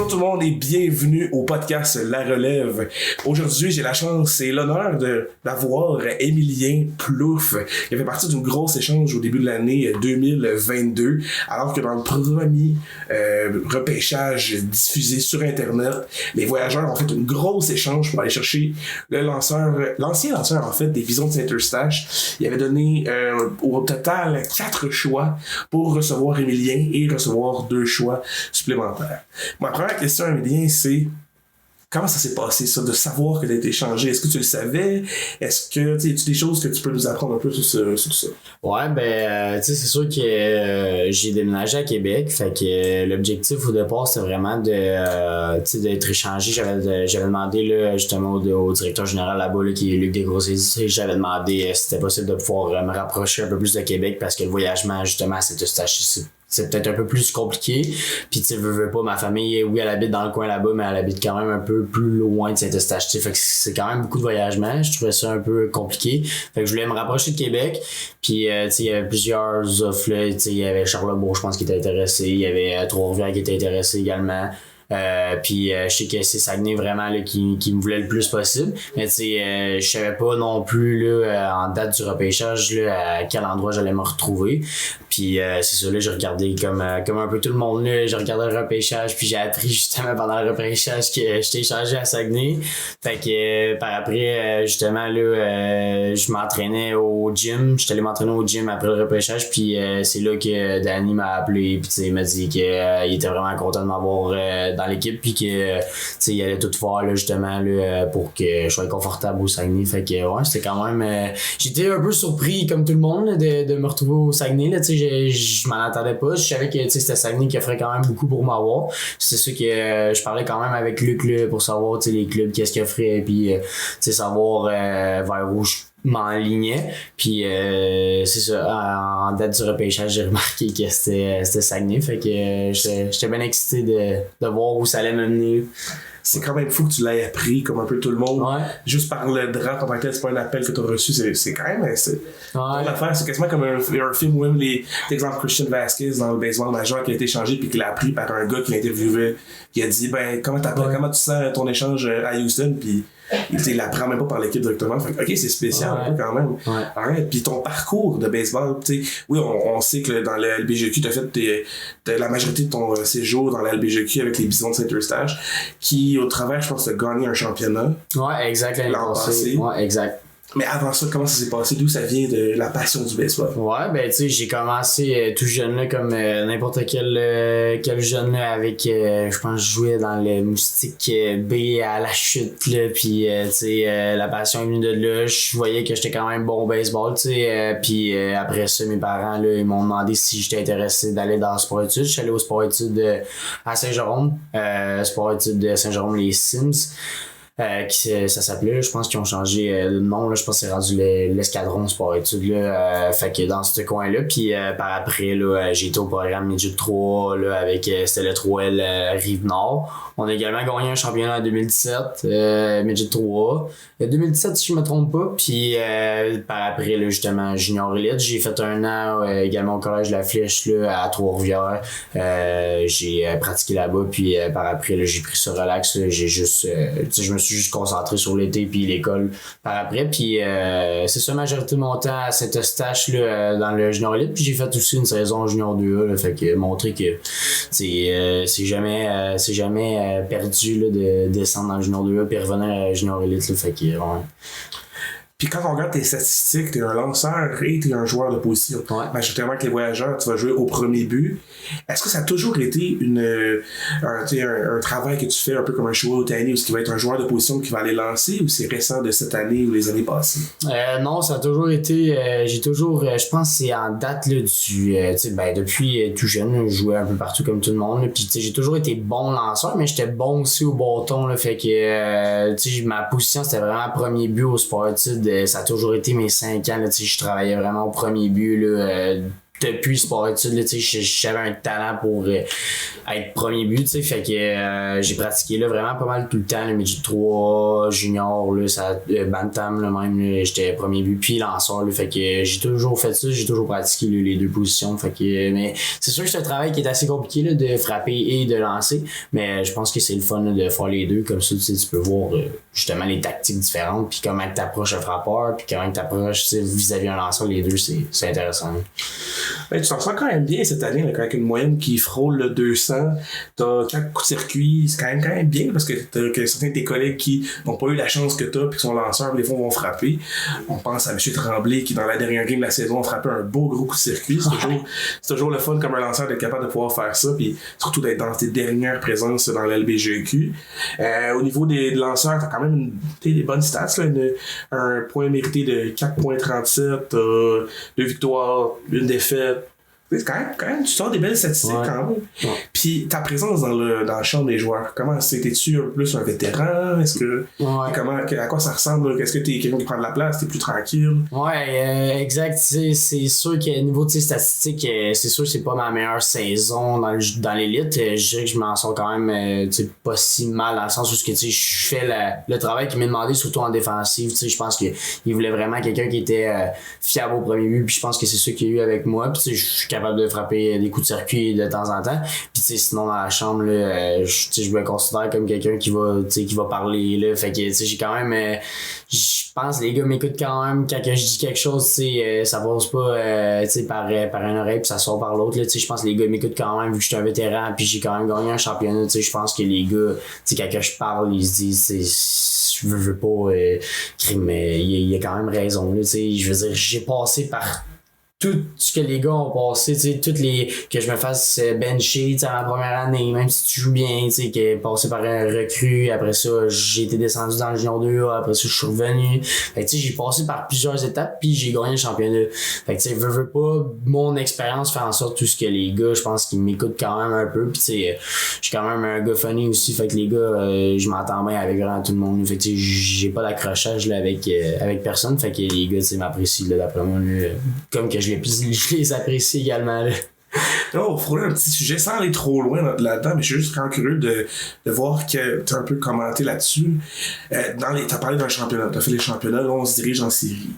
Bonjour tout le monde et bienvenue au podcast La Relève. Aujourd'hui, j'ai la chance et l'honneur d'avoir Émilien Plouffe. Il a fait partie d'une grosse échange au début de l'année 2022, alors que dans le premier repêchage diffusé sur Internet, les voyageurs ont fait une grosse échange pour aller chercher l'ancien lanceur en fait des Bisons de Saint-Eustache. Il avait donné au total 4 choix pour recevoir Émilien et recevoir 2 choix supplémentaires. Ma première question, Émilien, c'est comment ça s'est passé, ça, de savoir que tu as été échangé? Est-ce que tu le savais? Est-ce que, tu sais, des choses que tu peux nous apprendre un peu sur ça? Ouais, tu sais, c'est sûr que j'ai déménagé à Québec, fait que l'objectif au départ, c'était vraiment d'être échangé. J'avais demandé, là, justement, au directeur général là-bas, là, qui est Luc Desgrosses, j'avais demandé si c'était possible de pouvoir me rapprocher un peu plus de Québec parce que le voyagement, justement, à Saint-Eustache, c'est peut-être un peu plus compliqué. Puis tu sais, veux pas, ma famille, oui, elle habite dans le coin là-bas, mais elle habite quand même un peu plus loin de Saint-Eustache. Fait que c'est quand même beaucoup de voyagement. Je trouvais ça un peu compliqué. Fait que je voulais me rapprocher de Québec. Puis tu sais, il y avait plusieurs offres là. Tu sais, il y avait Charlebourg, je pense, qui était intéressé. Il y avait Trois-Rivières qui était intéressé également. Puis je sais que c'est Saguenay vraiment là, qui me voulait le plus possible, mais tu sais je savais pas non plus là en date du repêchage là à quel endroit j'allais me retrouver. Puis c'est ça, là j'ai regardé comme un peu tout le monde là, j'ai regardé le repêchage, puis j'ai appris justement pendant le repêchage que j'étais échangé à Saguenay. Fait que par après justement là je m'entraînais au gym, j'étais allé m'entraîner au gym après le repêchage, puis c'est là que Danny m'a appelé, puis tu sais il m'a dit que il était vraiment content de m'avoir dans l'équipe, puis que il allait tout faire là, justement là, pour que je sois confortable au Saguenay. Fait que ouais, c'était quand même j'étais un peu surpris comme tout le monde là, de me retrouver au Saguenay là, je m'en attendais pas. Je savais que c'était Saguenay qui offrait quand même beaucoup pour m'avoir. C'est sûr que je parlais quand même avec Luc là, pour savoir les clubs qu'est-ce qu'ils offraient, puis savoir vers où je m'enlignais. Puis c'est ça, en date du repêchage, j'ai remarqué que c'était Saguenay. Fait que j'étais bien excité de voir où ça allait me mener. C'est quand même fou que tu l'aies appris comme un peu tout le monde. Ouais. Juste par le draft en tant que tel, c'est pas un appel que tu as reçu, c'est quand même l'affaire, c'est quasiment comme un film où même l'exemple Christian Vasquez dans le baseball majeur qui a été échangé puis qu'il a appris par un gars qui l'interviewait, qui a dit comment tu sens ton échange à Houston, puis il l'apprend même pas par l'équipe directement. Fait que, ok, c'est spécial un peu quand même. Ouais. Puis ton parcours de baseball, tu sais, oui, on sait que dans la LBGQ, t'as fait la majorité de ton séjour dans la LBGQ avec les Bisons de Saint-Eustache, qui au travers, je pense, t'as gagné un championnat. Ouais, exact, l'an passé. Ouais, exact. Mais avant ça, comment ça s'est passé? D'où ça vient de la passion du baseball? Ouais, tu sais, j'ai commencé tout jeune là, comme n'importe quel jeune là, avec, je pense, je jouais dans le Moustique B à la chute là, puis tu sais, la passion est venue de là. Je voyais que j'étais quand même bon au baseball, tu sais, puis après ça, mes parents là, ils m'ont demandé si j'étais intéressé d'aller dans le sport-études. Je suis allé au sport-études à Saint-Jérôme, sport-études de Saint-Jérôme les Sims. Ça s'appelait, je pense qu'ils ont changé de nom, là, je pense que c'est rendu l'escadron sport-études là, fait que dans ce coin-là, puis par après là, j'ai été au programme Midget 3 là, avec c'était le 3L Rive-Nord. On a également gagné un championnat en 2017, Midget 3. 2017 si je me trompe pas, puis par après là, justement Junior Elite, j'ai fait un an également au collège de la Flèche là, à Trois-Rivières. J'ai pratiqué là-bas, puis par après là, j'ai pris ce relax là, j'ai juste je me suis juste concentré sur l'été puis l'école par après, puis c'est ça, majorité de mon temps à Saint-Eustache là, dans le Junior Elite, puis j'ai fait aussi une saison Junior 2A là, fait que montrer que c'est jamais perdu là, de descendre dans le Junior 2A puis revenir à Junior Elite là, fait que ouais. Puis quand on regarde tes statistiques, t'es un lanceur et t'es un joueur de position. Ouais. Majoritairement avec les voyageurs, tu vas jouer au premier but. Est-ce que ça a toujours été un travail que tu fais un peu comme un Shohei Ohtani, ou ce qui va être un joueur de position qui va aller lancer, ou c'est récent de cette année ou les années passées? Non, ça a toujours été, j'ai toujours, je pense que c'est en date là, depuis tout jeune, je jouais un peu partout comme tout le monde. Puis j'ai toujours été bon lanceur, mais j'étais bon aussi au bâton. Là, fait que ma position c'était vraiment premier but au sport-études. Ça a toujours été mes 5 ans. Là, je travaillais vraiment au premier but là, depuis sport-études, là, tu sais, j'avais un talent pour être premier but, tu sais, fait que j'ai pratiqué là vraiment pas mal tout le temps, le midget 3, junior, là, bantam, là, même, là, j'étais premier but, puis lanceur, là, fait que j'ai toujours fait ça, j'ai toujours pratiqué là, les deux positions, fait que, mais c'est sûr que c'est un travail qui est assez compliqué, là, de frapper et de lancer, mais je pense que c'est le fun, là, de faire les deux, comme ça, tu sais, tu peux voir justement les tactiques différentes, puis comment t'approches un frappeur, puis comment t'approches, tu sais, vis-à-vis un lanceur, les deux, c'est intéressant. Ben, tu t'en sens quand même bien cette année, là, avec une moyenne qui frôle le 200. T'as 4 coups de circuit, c'est quand même bien parce que t'as que certains de tes collègues qui n'ont pas eu la chance que t'as puis qui sont lanceurs, des fois vont frapper. On pense à M. Tremblay qui, dans la dernière game de la saison, a frappé un beau gros coup de circuit. C'est toujours le fun comme un lanceur d'être capable de pouvoir faire ça, puis surtout d'être dans tes dernières présences dans l'LBGEQ. Au niveau des lanceurs, t'as quand même des bonnes stats, là, un point mérité de 4.37, 2 victoires, 1 défaite. C'est quand même, tu sors des belles statistiques quand même. Ouais. Puis ta présence dans la chambre des joueurs, comment c'était-tu plus un vétéran? Est-ce que à quoi ça ressemble? Est-ce que t'es quelqu'un qui prend de la place? T'es plus tranquille? Ouais, exact. C'est sûr qu'au niveau de tes statistiques, c'est sûr que c'est pas ma meilleure saison dans l'élite. Je dirais que je m'en sors quand même pas si mal dans le sens où je fais le travail qu'il m'a demandé, surtout en défensive. Je pense qu'il voulait vraiment quelqu'un qui était fiable au premier but. Puis je pense que c'est ça qu'il y a eu avec moi. Puis je suis capable de frapper des coups de circuit de temps en temps. Puis sinon dans la chambre là, je me considère comme quelqu'un qui va parler là. Fait que j'ai quand même je pense que les gars m'écoutent quand même quand je dis quelque chose, ça passe pas par une oreille puis ça sort par l'autre. Je pense que les gars m'écoutent quand même vu que je suis un vétéran puis j'ai quand même gagné un championnat. Je pense que les gars, quand je parle, ils se disent je veux pas mais il y a quand même raison. Là, je veux dire, j'ai passé par tout ce que les gars ont passé, tu sais, que je me fasse bencher, tu sais, en première année, même si tu joues bien, tu sais, que passé par un recrue, après ça, j'ai été descendu dans le junior 2, après ça, je suis revenu. Fait que, tu sais, j'ai passé par plusieurs étapes, puis j'ai gagné le championnat. Fait que, tu sais, veux pas, mon expérience fait en sorte tout ce que les gars, je pense qu'ils m'écoutent quand même un peu, puis tu sais, je suis quand même un gars funny aussi, fait que les gars, je m'entends bien avec vraiment tout le monde. Fait que, tu sais, j'ai pas d'accrochage, là, avec personne, fait que les gars, tu sais, m'apprécient, là, d'après moi, là, comme que je les apprécie également. Là. Là, on va frôler un petit sujet sans aller trop loin là-dedans, mais je suis juste quand curieux de voir que tu as un peu commenté là-dessus. T'as parlé d'un championnat, t'as fait les championnats, là on se dirige en série.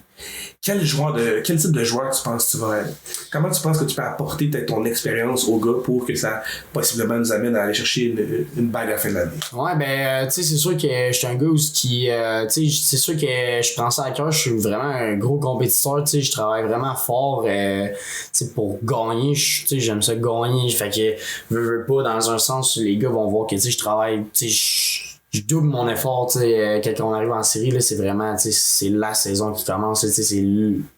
Quel type de joueur tu penses que tu vas être? Comment tu penses que tu peux apporter peut-être ton expérience aux gars pour que ça possiblement nous amène à aller chercher une bague à la fin de l'année? Ouais, tu sais, c'est sûr que je suis un gars qui, tu sais, c'est sûr que je prends ça à cœur, je suis vraiment un gros compétiteur, tu sais, je travaille vraiment fort, tu sais, pour gagner, tu sais, j'aime ça gagner, fait que, veux pas, dans un sens, les gars vont voir que, tu sais, je travaille, tu sais, je double mon effort, tu sais, quand on arrive en série, là, c'est vraiment, tu sais, c'est la saison qui commence, tu sais, c'est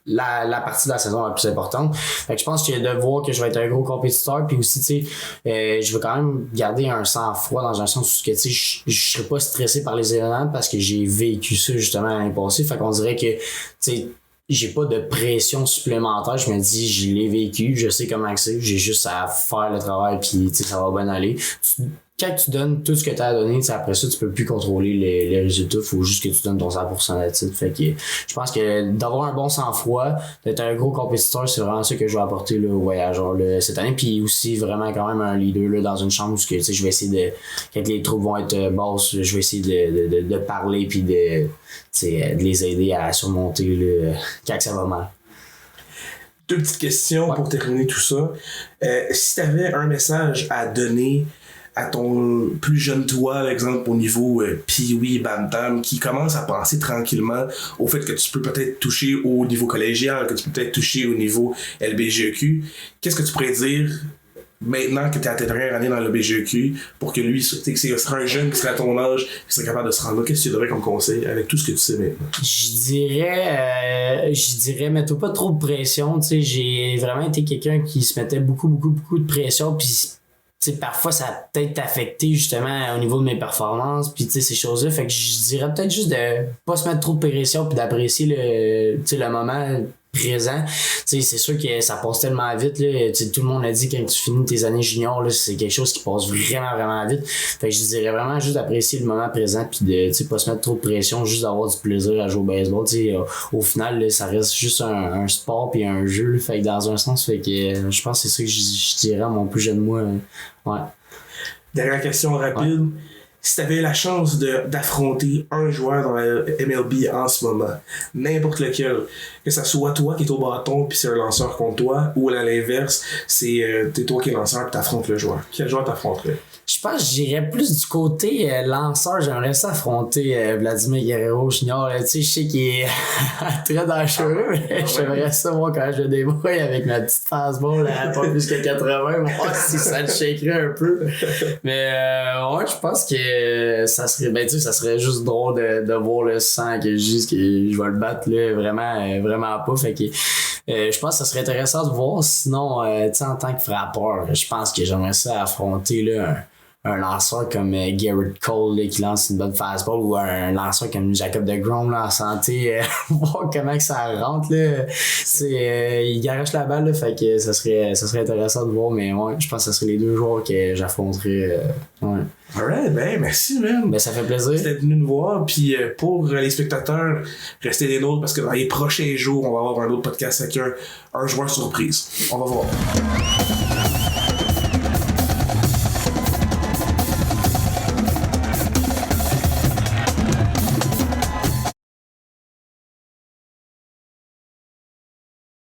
la partie de la saison la plus importante. Fait que je pense que de voir que je vais être un gros compétiteur, puis aussi, tu sais, je vais quand même garder un sang-froid dans un sens où, tu sais, je serai pas stressé par les événements parce que j'ai vécu ça, justement, l'année passée. Fait qu'on dirait que, tu sais, j'ai pas de pression supplémentaire, je me dis je l'ai vécu, je sais comment c'est, j'ai juste à faire le travail puis tu sais ça va bien aller. Quand tu donnes tout ce que tu as à donner, après ça tu peux plus contrôler les résultats, faut juste que tu donnes ton 100% là-dessus. Fait que je pense que d'avoir un bon sang-froid, d'être un gros compétiteur, c'est vraiment ça que je vais apporter là, aux voyageurs là, cette année, puis aussi vraiment quand même un leader là, dans une chambre où que, tu sais, je vais essayer de quand les troupes vont être basses, je vais essayer de parler puis de les aider à surmonter là, quand ça va mal. 2 petites questions pour terminer tout ça. Si tu avais un message à donner à ton plus jeune toi, par exemple, au niveau Pee-wee, Bantam, qui commence à penser tranquillement au fait que tu peux peut-être toucher au niveau collégial, que tu peux peut-être toucher au niveau LBGEQ, qu'est-ce que tu pourrais dire maintenant que tu es à ta dernière année dans le BGEQ pour que lui, tu sais, que ce serait un jeune qui serait à ton âge, qui serait capable de se rendre là? Qu'est-ce que tu donnerais comme conseil avec tout ce que tu sais maintenant? Je dirais, mets-toi pas trop de pression. Tu sais, j'ai vraiment été quelqu'un qui se mettait beaucoup de pression. Puis, tu sais, parfois, ça a peut-être affecté justement au niveau de mes performances. Puis, tu sais, ces choses-là. Fait que je dirais peut-être juste de pas se mettre trop de pression puis d'apprécier le moment. présent. Tu sais, c'est sûr que ça passe tellement vite, là. Tu sais, tout le monde a dit quand tu finis tes années juniors, là, c'est quelque chose qui passe vraiment vite. Fait que je dirais vraiment juste d'apprécier le moment présent puis de, tu sais, pas se mettre trop de pression, juste d'avoir du plaisir à jouer au baseball. Tu sais, au final, là, ça reste juste un sport puis un jeu. Fait que dans un sens, fait que je pense que c'est ça que je dirais à mon plus jeune moi. Ouais. Dernière question rapide. Ouais. Si tu avais la chance d'affronter un joueur dans la MLB en ce moment, n'importe lequel, que ça soit toi qui es au bâton puis c'est un lanceur contre toi, ou à l'inverse, c'est t'es toi qui es lanceur puis t'affrontes le joueur. Quel joueur t'affronterais? Je pense que j'irais plus du côté lanceur. J'aimerais ça affronter Vladimir Guerrero Jr. Tu sais, je sais qu'il est très dangereux, mais j'aimerais ça, moi, quand je débrouille avec ma petite fastball à pas plus que 80, voir si ça le shakerait un peu. Mais ouais, je pense que ça serait, ben, tu sais, ça serait juste drôle de voir le sang que je vais le battre, là, vraiment pas. Fait que je pense que ça serait intéressant de voir. Sinon, tu sais, en tant que frappeur, je pense que j'aimerais ça affronter là, un lanceur comme Garrett Cole là, qui lance une bonne fastball, ou un lanceur comme Jacob deGrom là, en santé, voir comment que ça rentre là. Il garoche la balle là, fait que ça serait intéressant de voir, mais ouais, je pense que ce serait les deux joueurs que j'affronterais. Ouais. Alright, ben merci man. Ben ça fait plaisir. C'était venu nous voir, puis pour les spectateurs, restez des nôtres parce que dans les prochains jours, on va avoir un autre podcast avec un joueur surprise. On va voir.